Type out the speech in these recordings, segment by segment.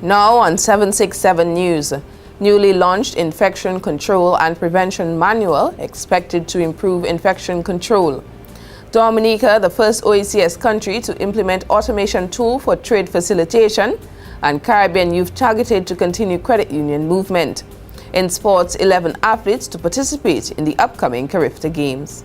Now on 767 News, newly launched Infection Control and Prevention Manual expected to improve infection control. Dominica, the first OECS country to implement automation tool for trade facilitation, and Caribbean youth targeted to continue credit union movement. In sports, 11 athletes to participate in the upcoming Carifta Games.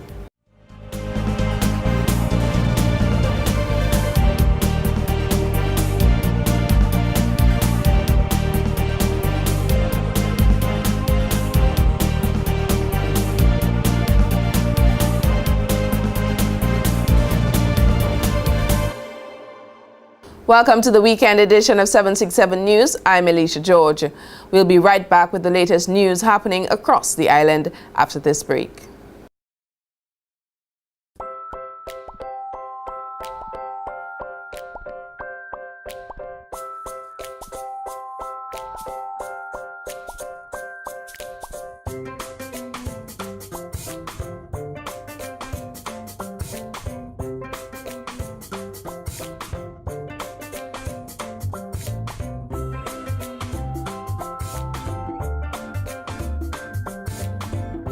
Welcome to the weekend edition of 767 News. I'm Alicia George. We'll be right back with the latest news happening across the island after this break.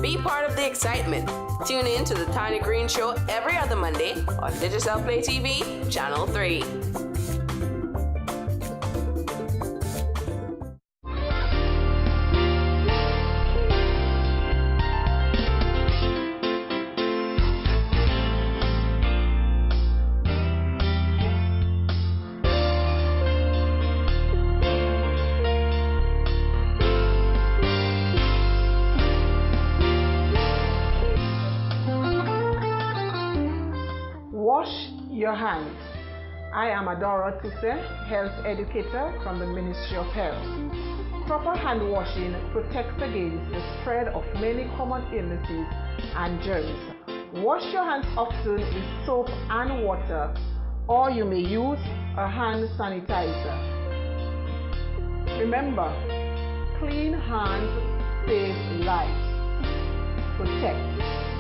Be part of the excitement. Tune in to the Tiny Green Show every other Monday on Digicel Play TV, Channel 3. Wash your hands. I am Adora Tuse, health educator from the Ministry of Health. Proper hand washing protects against the spread of many common illnesses and germs. Wash your hands often with soap and water, or you may use a hand sanitizer. Remember, clean hands save lives. Protect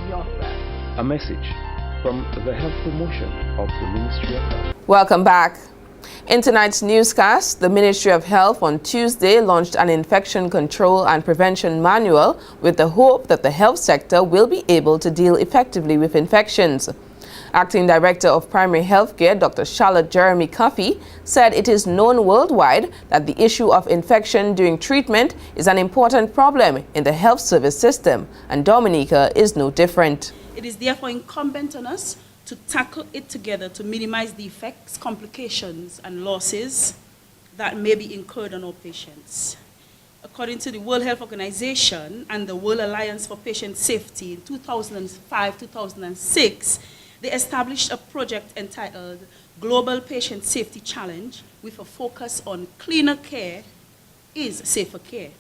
yourself. A message from the Health Promotion of the Ministry of Health. Welcome back. In tonight's newscast, the Ministry of Health on Tuesday launched an infection control and prevention manual with the hope that the health sector will be able to deal effectively with infections. Acting Director of Primary Healthcare, Dr. Charlotte Jeremy Coffey, said it is known worldwide that the issue of infection during treatment is an important problem in the health service system, and Dominica is no different. It is therefore incumbent on us to tackle it together to minimize the effects, complications, and losses that may be incurred on our patients. According to the World Health Organization and the World Alliance for Patient Safety in 2005-2006, they established a project entitled Global Patient Safety Challenge with a focus on cleaner care is safer care.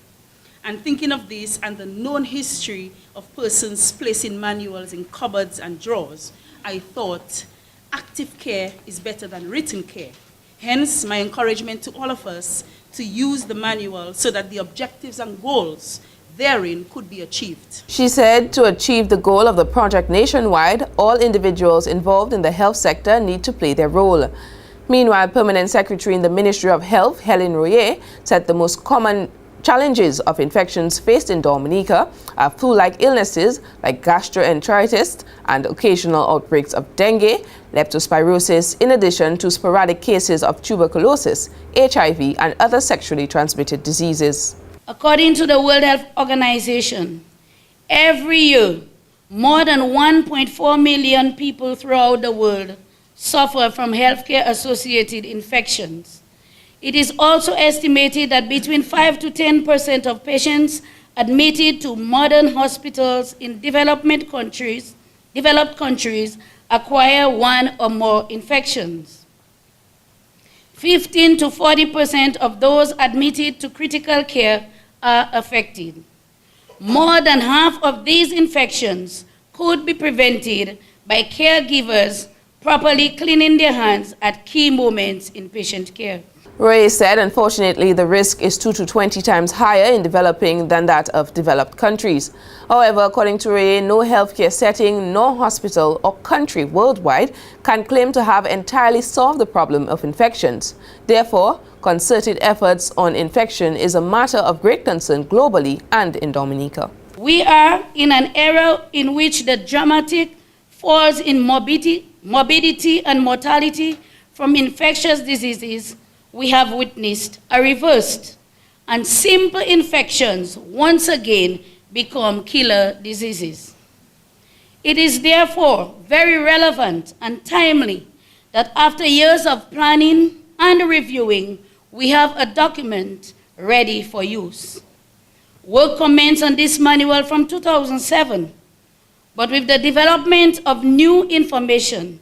And thinking of this and the known history of persons placing manuals in cupboards and drawers, I thought active care is better than written care. Hence, my encouragement to all of us to use the manual so that the objectives and goals therein could be achieved. She said to achieve the goal of the project nationwide, all individuals involved in the health sector need to play their role. Meanwhile, Permanent Secretary in the Ministry of Health, Helen Royer, said the most common challenges of infections faced in Dominica are flu-like illnesses like gastroenteritis and occasional outbreaks of dengue, leptospirosis, in addition to sporadic cases of tuberculosis, HIV, and other sexually transmitted diseases. According to the World Health Organization, every year, more than 1.4 million people throughout the world suffer from healthcare-associated infections. It is also estimated that between 5 to 10% of patients admitted to modern hospitals in developed countries acquire one or more infections. 15 to 40% of those admitted to critical care are affected. More than half of these infections could be prevented by caregivers properly cleaning their hands at key moments in patient care. Roy said, unfortunately, the risk is 2 to 20 times higher in developing than that of developed countries. However, according to Roy, no healthcare setting, nor hospital or country worldwide can claim to have entirely solved the problem of infections. Therefore, concerted efforts on infection is a matter of great concern globally and in Dominica. We are in an era in which the dramatic falls in morbidity and mortality from infectious diseases we have witnessed are reversed, and simple infections once again become killer diseases. It is therefore very relevant and timely that after years of planning and reviewing, we have a document ready for use. Work commenced on this manual from 2007, but with the development of new information,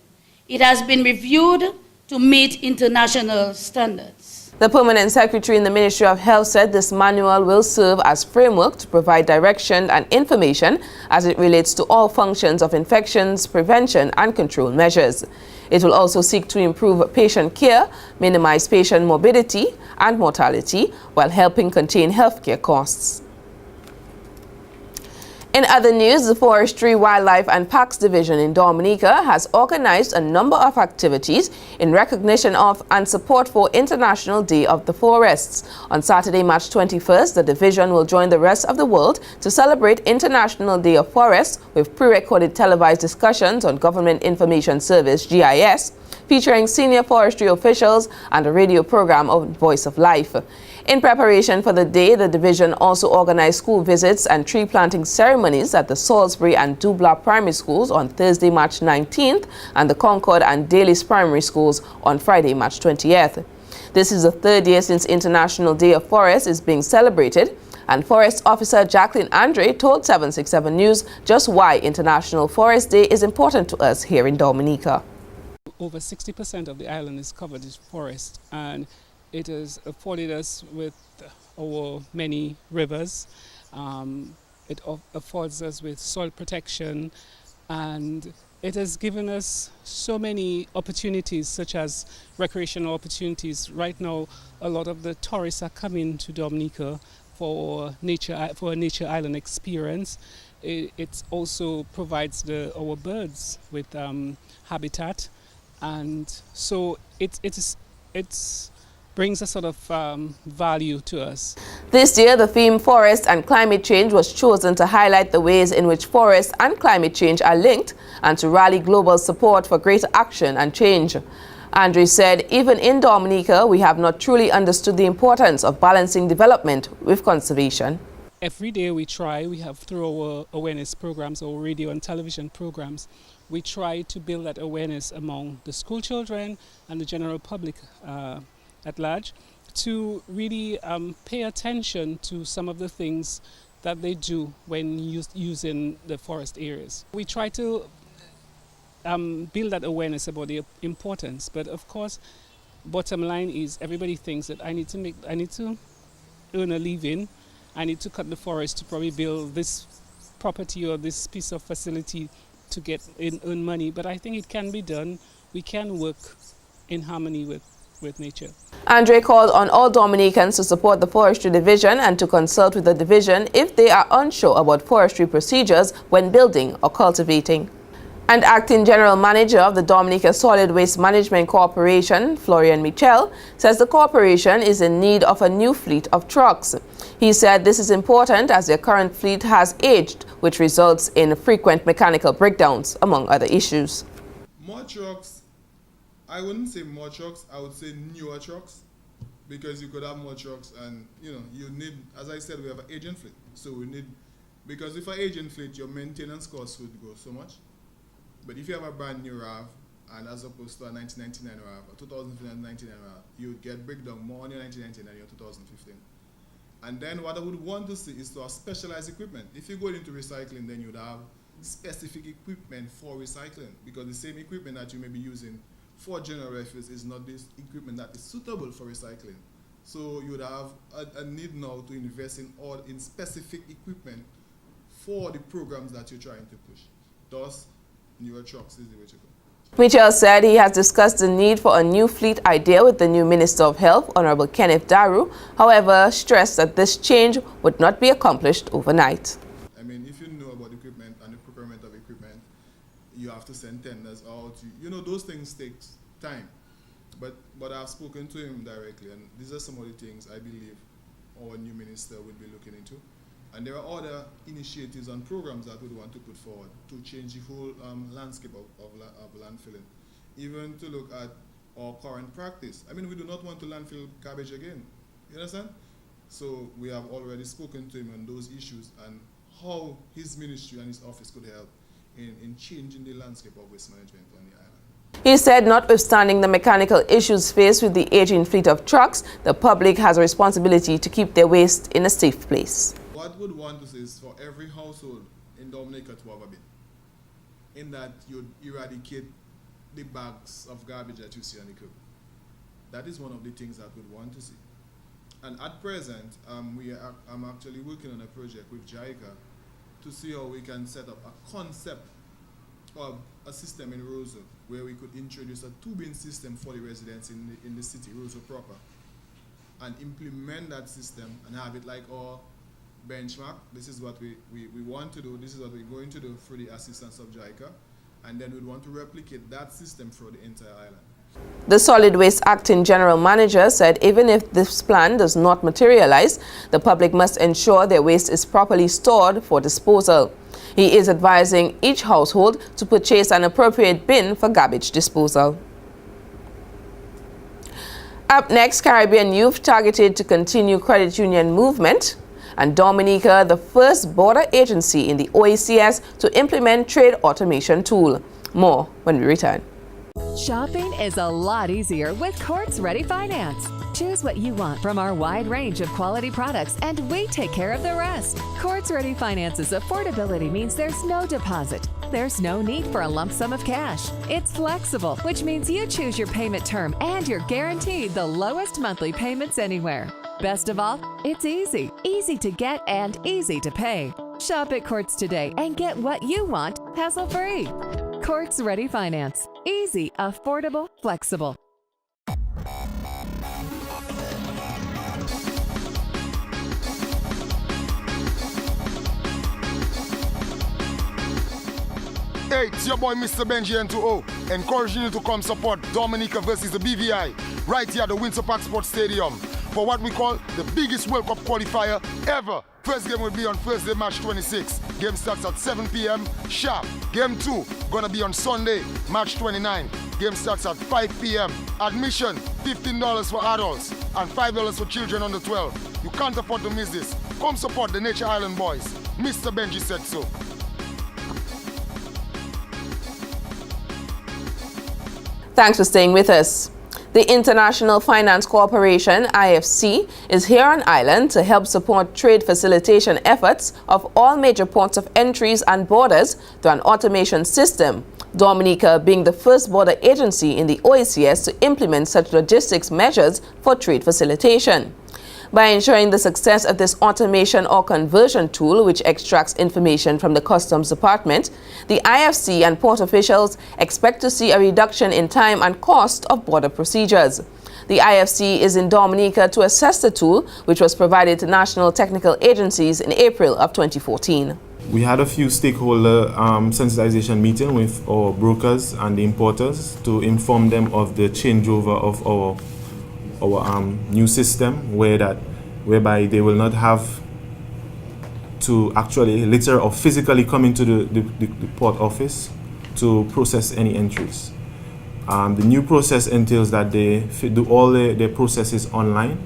it has been reviewed to meet international standards. The Permanent Secretary in the Ministry of Health said this manual will serve as framework to provide direction and information as it relates to all functions of infections, prevention and control measures. It will also seek to improve patient care, minimize patient morbidity and mortality, while helping contain healthcare costs. In other news, the Forestry, Wildlife and Parks Division in Dominica has organized a number of activities in recognition of and support for International Day of the Forests. On Saturday, March 21st, the division will join the rest of the world to celebrate International Day of Forests with pre-recorded televised discussions on Government Information Service, GIS, featuring senior forestry officials and a radio program of Voice of Life. In preparation for the day, the division also organized school visits and tree planting ceremonies at the Salisbury and Dubla primary schools on Thursday, March 19th, and the Concord and Dalis primary schools on Friday, March 20th. This is the third year since International Day of Forests is being celebrated, and Forest Officer Jacqueline Andre told 767 News just why International Forest Day is important to us here in Dominica. Over 60% of the island is covered with forest, and it has afforded us with our many rivers. It affords us with soil protection, and it has given us so many opportunities, such as recreational opportunities. Right now, a lot of the tourists are coming to Dominica for a nature island experience. It also provides our birds with habitat, and so it brings a sort of value to us. This year, the theme Forest and Climate Change was chosen to highlight the ways in which forest and climate change are linked and to rally global support for greater action and change. Andre said, even in Dominica, we have not truly understood the importance of balancing development with conservation. Every day we have through our awareness programs, our radio and television programs, we try to build that awareness among the school children and the general public at large, to really pay attention to some of the things that they do when using the forest areas. We try to build that awareness about the importance, but of course, bottom line is everybody thinks that I need to earn a living, I need to cut the forest to probably build this property or this piece of facility to earn money, but I think it can be done. We can work in harmony with nature. Andre called on all Dominicans to support the Forestry Division and to consult with the division if they are unsure about forestry procedures when building or cultivating. And Acting General Manager of the Dominica Solid Waste Management Corporation, Florian Michel, says the corporation is in need of a new fleet of trucks. He said this is important as their current fleet has aged, which results in frequent mechanical breakdowns, among other issues. More trucks, I wouldn't say more trucks, I would say newer trucks, because you could have more trucks and, you need, as I said, we have an aging fleet. So we need, because if an aging fleet, your maintenance costs would go so much. But if you have a brand new RAV, and as opposed to a 1999 RAV, a 2099 RAV, you would get breakdown more on your 1999 than your 2015. And then what I would want to see is to have specialized equipment. If you go into recycling, then you'd have specific equipment for recycling, because the same equipment that you may be using for general refuse is not this equipment that is suitable for recycling. So you would have a need now to invest in specific equipment for the programs that you're trying to push. Thus, newer trucks is the way to go. Michel said he has discussed the need for a new fleet idea with the new Minister of Health, Honorable Kenneth Daru, however, stressed that this change would not be accomplished overnight. I mean, if you know about equipment and the procurement of equipment, you have to send tenders out. Those things take time. But I've spoken to him directly, and these are some of the things I believe our new minister would be looking into. And there are other initiatives and programs that we want to put forward to change the whole landscape of landfilling. Even to look at our current practice. I mean, we do not want to landfill garbage again. You understand? So we have already spoken to him on those issues and how his ministry and his office could help in changing the landscape of waste management on the island. He said notwithstanding the mechanical issues faced with the aging fleet of trucks, the public has a responsibility to keep their waste in a safe place. What would want to say is for every household in Dominica to have a bin, in that you'd eradicate the bags of garbage that you see on the curb. That is one of the things that we'd want to see. And at present, I'm actually working on a project with JICA to see how we can set up a concept of a system in Roseau where we could introduce a two-bin system for the residents in the city, Roseau proper, and implement that system and have it like our benchmark. This is what we want to do. This is what we're going to do through the assistance of JICA. And then we'd want to replicate that system for the entire island. The Solid Waste Acting General Manager said even if this plan does not materialize, the public must ensure their waste is properly stored for disposal. He is advising each household to purchase an appropriate bin for garbage disposal. Up next, Caribbean youth targeted to continue credit union movement, and Dominica, the first border agency in the OECS to implement trade automation tool. More when we return. Shopping is a lot easier with Quartz Ready Finance. Choose what you want from our wide range of quality products, and we take care of the rest. Quartz Ready Finance's affordability means there's no deposit. There's no need for a lump sum of cash. It's flexible, which means you choose your payment term and you're guaranteed the lowest monthly payments anywhere. Best of all, it's easy. Easy to get and easy to pay. Shop at Quartz today and get what you want hassle-free. Quartz Ready Finance. Easy, affordable, flexible. Hey, it's your boy Mr. Benji N2O, encouraging you to come support Dominica versus the BVI right here at the Windsor Park Sports Stadium for what we call the biggest World Cup qualifier ever. First game will be on Thursday, March 26. Game starts at 7 p.m. sharp. Game 2 gonna be on Sunday, March 29. Game starts at 5 p.m. Admission, $15 for adults and $5 for children under 12. You can't afford to miss this. Come support the Nature Island boys. Mr. Benji said so. Thanks for staying with us. The International Finance Corporation, IFC, is here on island to help support trade facilitation efforts of all major ports of entries and borders through an automation system, Dominica being the first border agency in the OECS to implement such logistics measures for trade facilitation. By ensuring the success of this automation or conversion tool, which extracts information from the Customs Department, the IFC and port officials expect to see a reduction in time and cost of border procedures. The IFC is in Dominica to assess the tool, which was provided to national technical agencies in April of 2014. We had a few stakeholder sensitization meeting with our brokers and the importers to inform them of the changeover of our new system, whereby they will not have to actually literally or physically come into the port office to process any entries. The new process entails that they do all their processes online,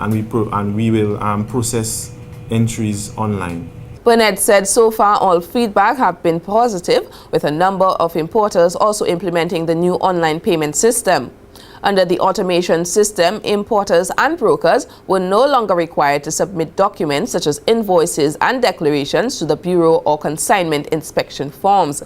and we will process entries online. Burnett said so far all feedback have been positive, with a number of importers also implementing the new online payment system. Under the automation system, importers and brokers were no longer required to submit documents such as invoices and declarations to the Bureau or consignment inspection forms.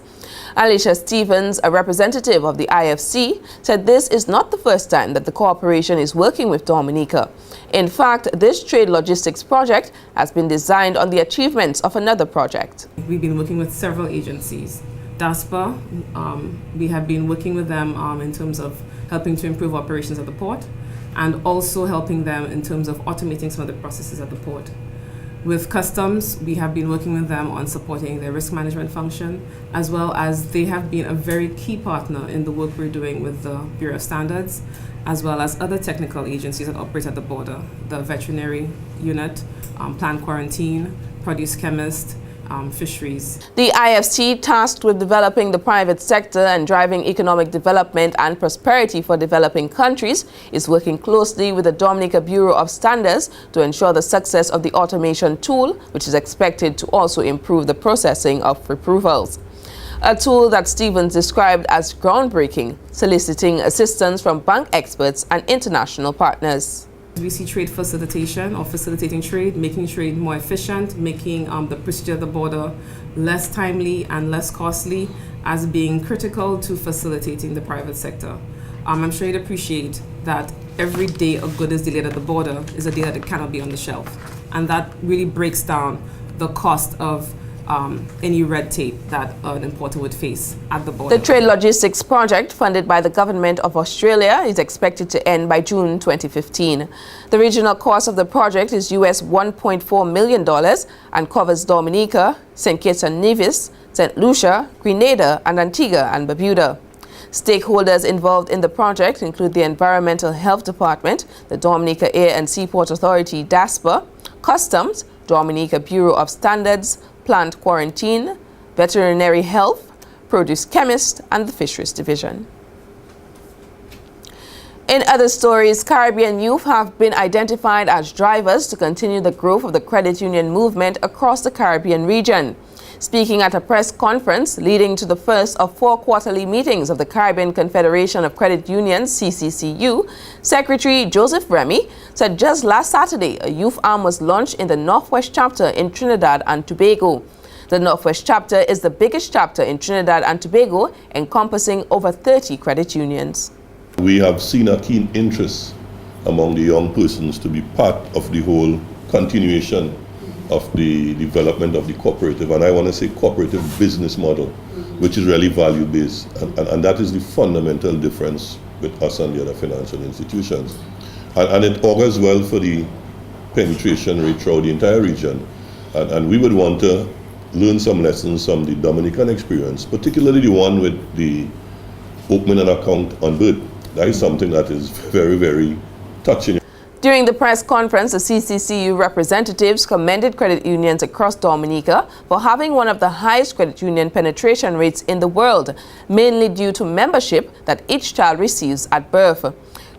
Alicia Stevens, a representative of the IFC, said this is not the first time that the corporation is working with Dominica. In fact, this trade logistics project has been designed on the achievements of another project. We've been working with several agencies. DASPA, we have been working with them in terms of helping to improve operations at the port, and also helping them in terms of automating some of the processes at the port. With Customs, we have been working with them on supporting their risk management function, as well as they have been a very key partner in the work we're doing with the Bureau of Standards, as well as other technical agencies that operate at the border, the veterinary unit, plant quarantine, produce chemist, fisheries. The IFC, tasked with developing the private sector and driving economic development and prosperity for developing countries, is working closely with the Dominica Bureau of Standards to ensure the success of the automation tool, which is expected to also improve the processing of approvals. A tool that Stevens described as groundbreaking, soliciting assistance from bank experts and international partners. We see trade facilitation or facilitating trade, making trade more efficient, making the procedure at the border less timely and less costly as being critical to facilitating the private sector. I'm sure you'd appreciate that every day a good is delayed at the border is a day that it cannot be on the shelf. And that really breaks down the cost of any red tape that an importer would face at the border. The Trade Logistics Project, funded by the Government of Australia, is expected to end by June 2015. The regional cost of the project is US $1.4 million and covers Dominica, St. Kitts and Nevis, St. Lucia, Grenada, and Antigua and Barbuda. Stakeholders involved in the project include the Environmental Health Department, the Dominica Air and Seaport Authority, DASPA, Customs, Dominica Bureau of Standards, Plant Quarantine, Veterinary Health, Produce Chemist, and the Fisheries Division. In other stories, Caribbean youth have been identified as drivers to continue the growth of the credit union movement across the Caribbean region. Speaking at a press conference leading to the first of 4 quarterly meetings of the Caribbean Confederation of Credit Unions, CCCU, Secretary Joseph Remy said just last Saturday a youth arm was launched in the Northwest chapter in Trinidad and Tobago. The Northwest chapter is the biggest chapter in Trinidad and Tobago, encompassing over 30 credit unions. We have seen a keen interest among the young persons to be part of the whole continuation of the development of the cooperative, and I want to say cooperative business model, which is really value-based, and that is the fundamental difference with us and the other financial institutions. And it augurs well for the penetration rate throughout the entire region, and we would want to learn some lessons from the Dominican experience, particularly the one with the opening an account on birth. That is something that is very, very touching. During the press conference, the CCCU representatives commended credit unions across Dominica for having one of the highest credit union penetration rates in the world, mainly due to membership that each child receives at birth.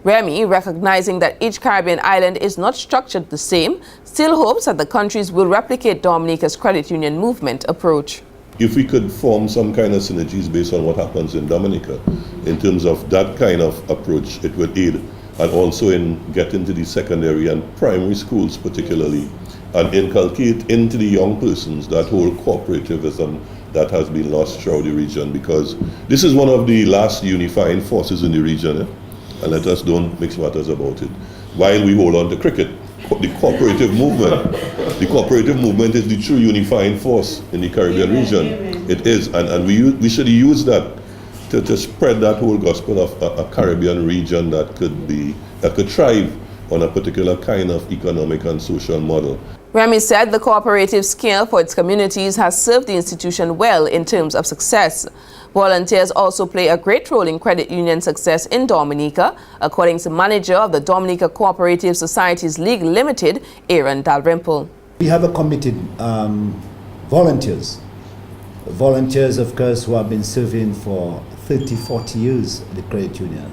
Remy, recognizing that each Caribbean island is not structured the same, still hopes that the countries will replicate Dominica's credit union movement approach. If we could form some kind of synergies based on what happens in Dominica, in terms of that kind of approach, it would aid, and also in getting to the secondary and primary schools particularly, and inculcate into the young persons that whole cooperativism that has been lost throughout the region, because this is one of the last unifying forces in the region, and let us don't mix matters about it. While we hold on to cricket, the cooperative movement is the true unifying force in the Caribbean region. It is, and we should use that to spread that whole gospel of a Caribbean region that could thrive on a particular kind of economic and social model. Remy said the cooperative scale for its communities has served the institution well in terms of success. Volunteers also play a great role in credit union success in Dominica, according to manager of the Dominica Cooperative Societies League Limited, Aaron Dalrymple. We have a committed volunteers, of course, who have been serving for 30, 40 years in the credit union.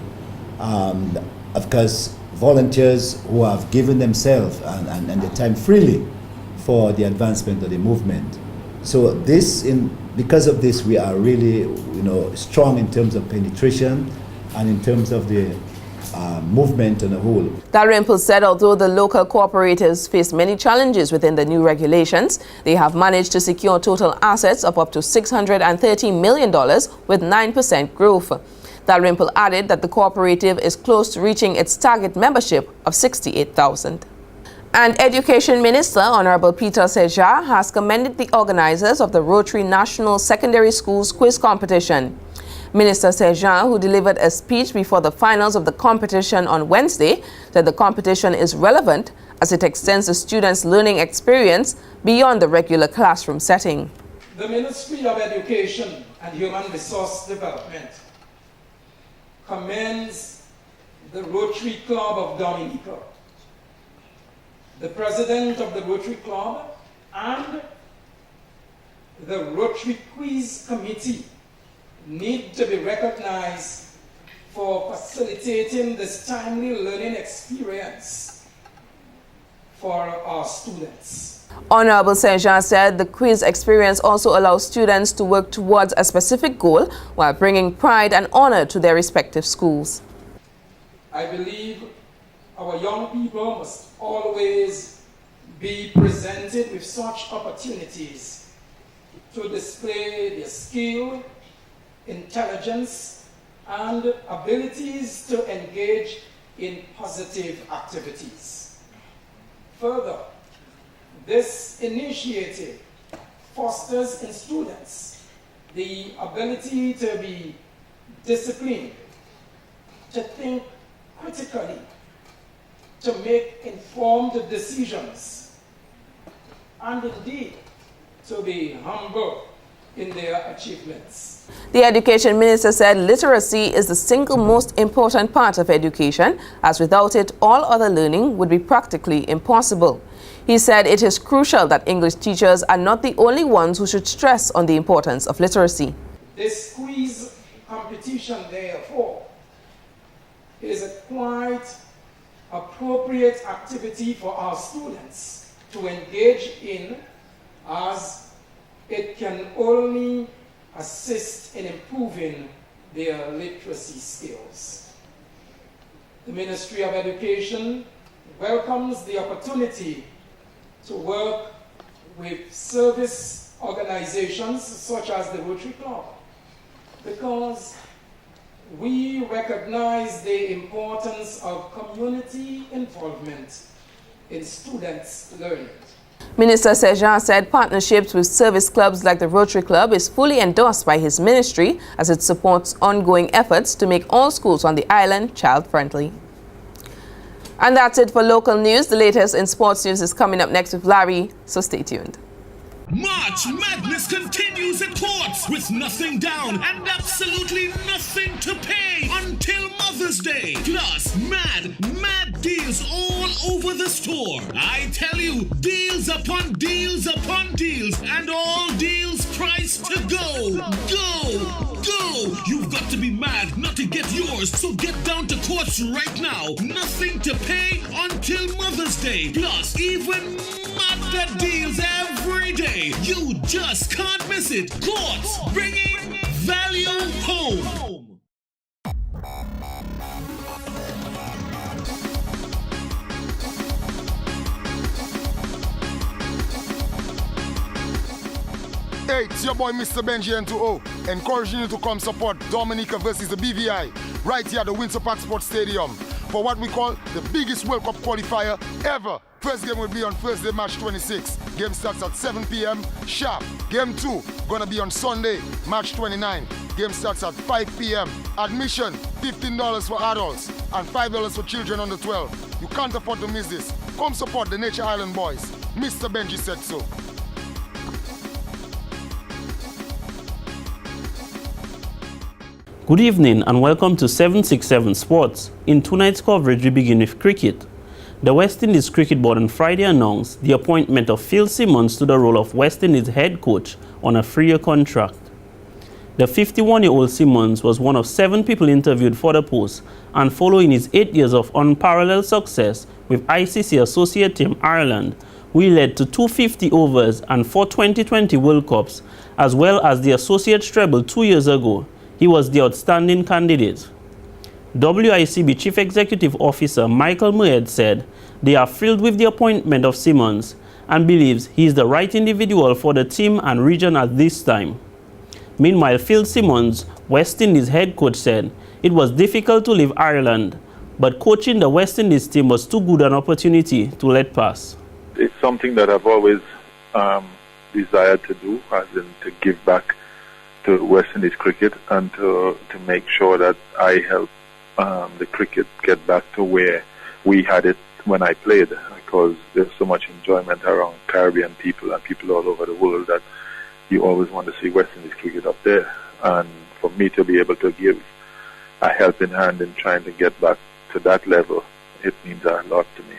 Of course, volunteers who have given themselves and their time freely for the advancement of the movement. So because of this, we are really, strong in terms of penetration and in terms of the movement on the whole. Dalrymple said although the local cooperatives face many challenges within the new regulations, they have managed to secure total assets of up to $630 million with 9% growth. Dalrymple added that the cooperative is close to reaching its target membership of 68,000. And Education Minister Honorable Peter Seja has commended the organizers of the Rotary National Secondary Schools Quiz Competition. Minister Seja, who delivered a speech before the finals of the competition on Wednesday, said the competition is relevant as it extends the students' learning experience beyond the regular classroom setting. The Ministry of Education and Human Resource Development commends the Rotary Club of Dominica, the President of the Rotary Club, and the Rotary Quiz Committee need to be recognized for facilitating this timely learning experience for our students. Honorable Saint-Jean said the quiz experience also allows students to work towards a specific goal while bringing pride and honor to their respective schools. I believe our young people must always be presented with such opportunities to display their skill, intelligence, and abilities to engage in positive activities. Further, this initiative fosters in students the ability to be disciplined, to think critically, to make informed decisions, and indeed to be humble in their achievements. The Education Minister said literacy is the single most important part of education, as without it, all other learning would be practically impossible. He said it is crucial that English teachers are not the only ones who should stress on the importance of literacy. This quiz competition, therefore, is a quite appropriate activity for our students to engage in, as it can only assist in improving their literacy skills. The Ministry of Education welcomes the opportunity to work with service organizations such as the Rotary Club, because we recognize the importance of community involvement in students' learning. Minister Saint-Jean said partnerships with service clubs like the Rotary Club is fully endorsed by his ministry, as it supports ongoing efforts to make all schools on the island child-friendly. And that's it for local news. The latest in sports news is coming up next with Larry, so stay tuned. March Madness continues at Quartz with nothing down and absolutely nothing to pay until Mother's Day. Plus, mad deals all over the store. I tell you, deals upon deals upon deals, and all deals priced to go. Go! You've got to be mad not to get yours, so get down to Quartz right now. Nothing to pay until Mother's Day. Plus, even madder deals every day. You just can't miss it. Quartz, bringing value home. Hey, it's your boy Mr. Benji N2O, encouraging you to come support Dominica versus the BVI right here at the Windsor Park Sports Stadium for what we call the biggest World Cup qualifier ever. First game will be on Thursday, March 26. Game starts at 7 p.m. sharp. Game 2 gonna be on Sunday, March 29. Game starts at 5 p.m. Admission, $15 for adults and $5 for children under 12. You can't afford to miss this. Come support the Nature Island boys. Mr. Benji said so. Good evening and welcome to 767 Sports. In tonight's coverage, we begin with cricket. The West Indies Cricket Board on Friday announced the appointment of Phil Simmons to the role of West Indies head coach on a 3-year contract. The 51-year-old Simmons was one of 7 people interviewed for the post, and following his 8 years of unparalleled success with ICC Associate Team Ireland, he led to 250 overs and 4 2020 World Cups, as well as the Associate treble 2 years ago. He was the outstanding candidate. WICB Chief Executive Officer Michael Moed said they are thrilled with the appointment of Simmons and believes he is the right individual for the team and region at this time. Meanwhile, Phil Simmons, West Indies head coach, said it was difficult to leave Ireland, but coaching the West Indies team was too good an opportunity to let pass. It's something that I've always desired to do, as in to give back to West Indies cricket and to make sure that I help the cricket get back to where we had it when I played. because there's so much enjoyment around Caribbean people and people all over the world that you always want to see West Indies cricket up there. And for me to be able to give a helping hand in trying to get back to that level, it means a lot to me.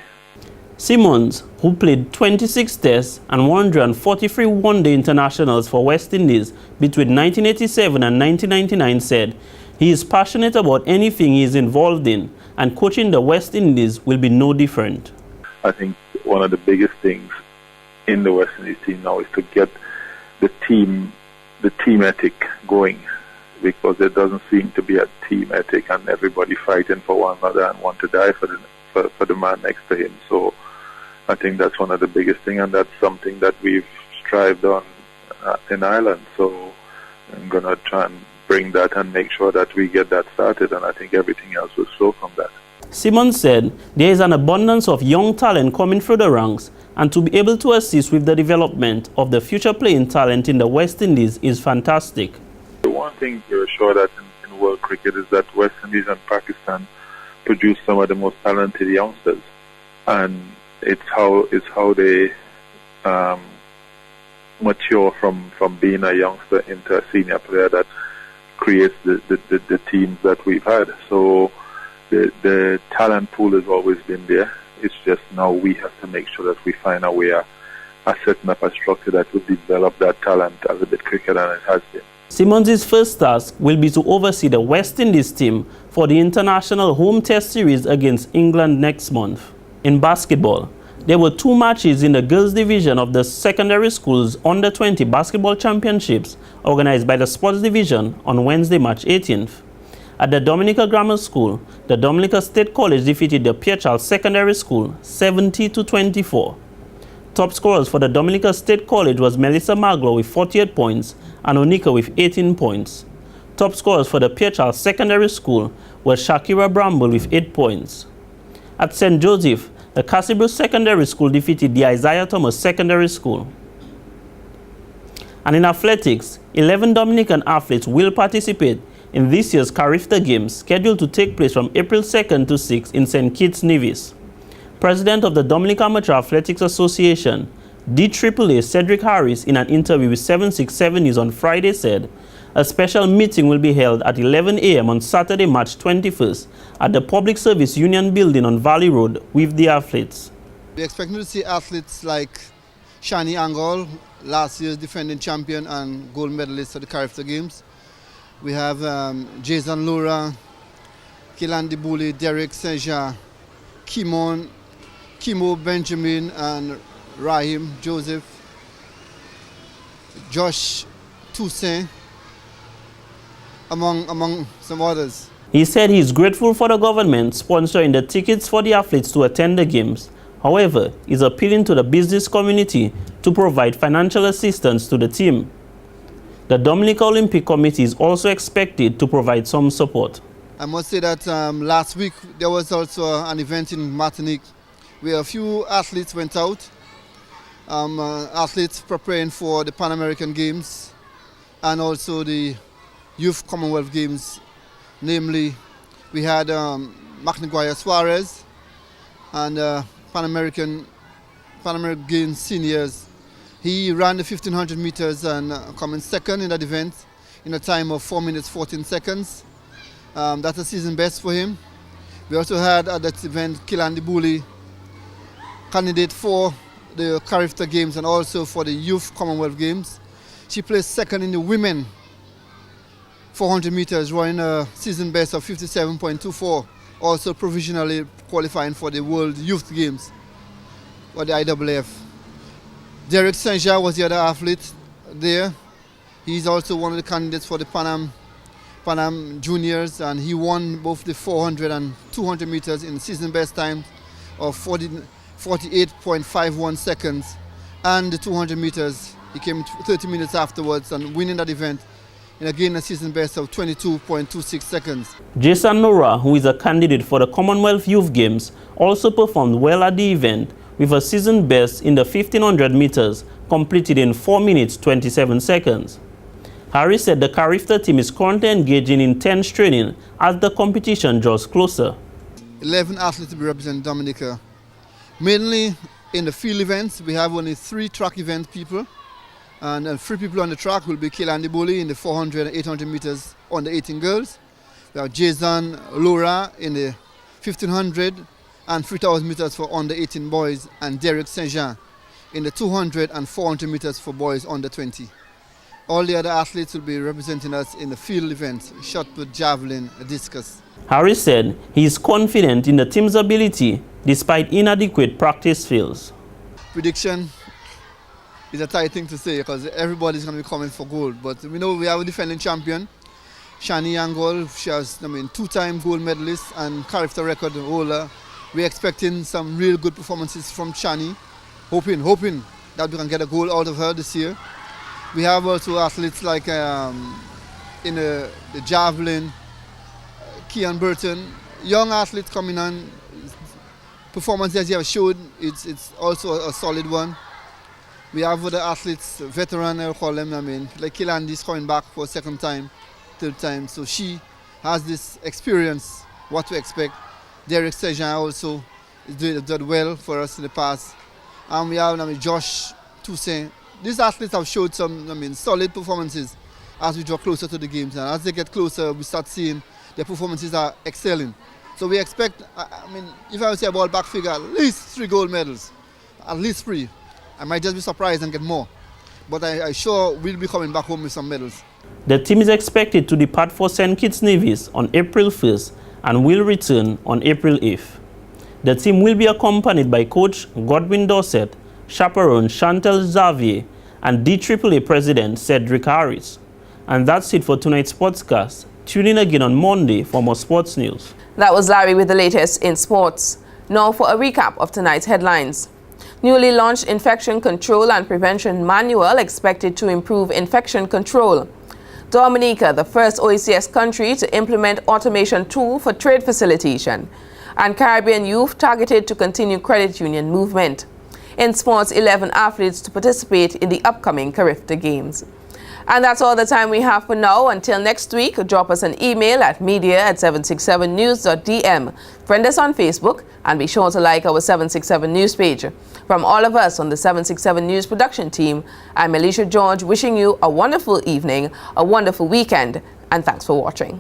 Simmons, who played 26 tests and 143 one-day internationals for West Indies between 1987 and 1999, said he is passionate about anything he is involved in, and coaching the West Indies will be no different. I think one of the biggest things in the West Indies team now is to get the team ethic going, because there doesn't seem to be a team ethic and everybody fighting for one another and want to die for the man next to him. So I think that's one of the biggest things, and that's something that we've strived on in Ireland. So I'm going to try and bring that and make sure that we get that started, and I think everything else will flow from that. Simmons said there is an abundance of young talent coming through the ranks, and to be able to assist with the development of the future playing talent in the West Indies is fantastic. The one thing you're sure that in world cricket is that West Indies and Pakistan produce some of the most talented youngsters, and it's how they mature from being a youngster into a senior player that creates the teams that we've had. So the talent pool has always been there. It's just now we have to make sure that we find a way of setting up a structure that will develop that talent a little bit quicker than it has been. Simmons' first task will be to oversee the West Indies team for the international home test series against England next month. In basketball, there were 2 matches in the girls division of the secondary schools under-20 basketball championships organized by the sports division on Wednesday, March 18th. At the Dominica Grammar School, the Dominica State College defeated the Pierre Charles Secondary School 70-24. Top scorers for the Dominica State College was Melissa Maglow with 48 points and Onika with 18 points. Top scorers for the Pierre Charles Secondary School were Shakira Bramble with 8 points. At St. Joseph, the Cassibro Secondary School defeated the Isaiah Thomas Secondary School. And in athletics, 11 Dominican athletes will participate in this year's Carifta Games, scheduled to take place from April 2nd to 6th in St. Kitts Nevis. President of the Dominican Amateur Athletics Association, DAAA Cedric Harris, in an interview with 767 News on Friday, said a special meeting will be held at 11 a.m. on Saturday, March 21st at the Public Service Union Building on Valley Road with the athletes. We're expecting to see athletes like Shani Angol, last year's defending champion and gold medalist at the Carifta Games. We have Jason Lura, Kilandi Bouli, Derek Saint-Jean, Kimo Benjamin and Rahim Joseph, Josh Toussaint, among some others. He said he is grateful for the government sponsoring the tickets for the athletes to attend the games. However, he is appealing to the business community to provide financial assistance to the team. The Dominica Olympic Committee is also expected to provide some support. I must say that last week there was also an event in Martinique where a few athletes went out, athletes preparing for the Pan American Games and also the Youth Commonwealth Games. Namely, we had McNiguire Suarez and Pan American Games seniors. He ran the 1500 meters and coming second in that event in a time of 4 minutes 14 seconds. That's a season best for him. We also had at that event Kilandi Bouli, candidate for the Carifta Games and also for the Youth Commonwealth Games. She placed second in the women 400 meters, running a season best of 57.24, also provisionally qualifying for the World Youth Games or the IAAF. Derek Saint-Jean was the other athlete there. He's also one of the candidates for the Pan Am Juniors, and he won both the 400 and 200 meters in season best time of 48.51 seconds, and the 200 meters he came 30 minutes afterwards and winning that event and again a season best of 22.26 seconds. Jason Nora, who is a candidate for the Commonwealth Youth Games, also performed well at the event with a season best in the 1500 meters completed in 4 minutes 27 seconds. Harris said the Carifta team is currently engaging in intense training as the competition draws closer. 11 athletes will be representing Dominica. Mainly in the field events, we have only 3 track event people. And 3 people on the track will be Keilani Boli in the 400 and 800 meters on the 18 girls. We have Jason Laura in the 1500 and 3000 meters for under 18 boys, and Derek Saint-Jean in the 200 and 400 meters for boys under 20. All the other athletes will be representing us in the field events, shot put, javelin, discus. Harris said he is confident in the team's ability despite inadequate practice fields. Prediction is a tight thing to say because everybody's going to be coming for gold. But we know we have a defending champion, Shani Angol. She has, 2-time gold medalist and character record holder. We're expecting some real good performances from Shani, hoping that we can get a goal out of her this year. We have also athletes like in the javelin, Kean Burton, young athletes coming on. Performance as you have showed, it's also a solid one. We have other athletes, veteran I'll call them, like Kilandi's coming back for a 2nd time, 3rd time. So she has this experience, what to expect. Derek Saint-Jean also is doing well for us in the past. And we have Josh Toussaint. These athletes have showed some solid performances as we draw closer to the games. And as they get closer, we start seeing their performances are excelling. So we expect, if I would say a ballpark figure, at least 3 gold medals, at least 3. I might just be surprised and get more. But I sure will be coming back home with some medals. The team is expected to depart for St. Kitts Nevis on April 1st and will return on April 8th. The team will be accompanied by Coach Godwin Dorset, chaperone Chantal Xavier, and DAAA President Cedric Harris. And that's it for tonight's sportscast. Tune in again on Monday for more sports news. That was Larry with the latest in sports. Now for a recap of tonight's headlines. Newly launched Infection Control and Prevention Manual expected to improve infection control. Dominica, the first OECS country to implement automation tool for trade facilitation. And Caribbean youth targeted to continue credit union movement. In sports, 11 athletes to participate in the upcoming Carifta Games. And that's all the time we have for now. Until next week, drop us an email at media@767news.dm. Friend us on Facebook and be sure to like our 767 News page. From all of us on the 767 News production team, I'm Alicia George wishing you a wonderful evening, a wonderful weekend, and thanks for watching.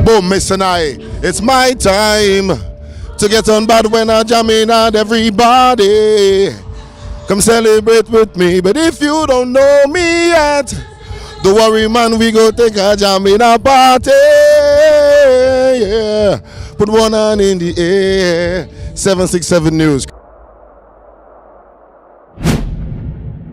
Boom, Miss Sinai, it's my time to get on bad when I jam in at everybody. Come celebrate with me, but if you don't know me yet, don't worry man, we go take a jam in a party. Yeah, put one hand in the air. 767 News.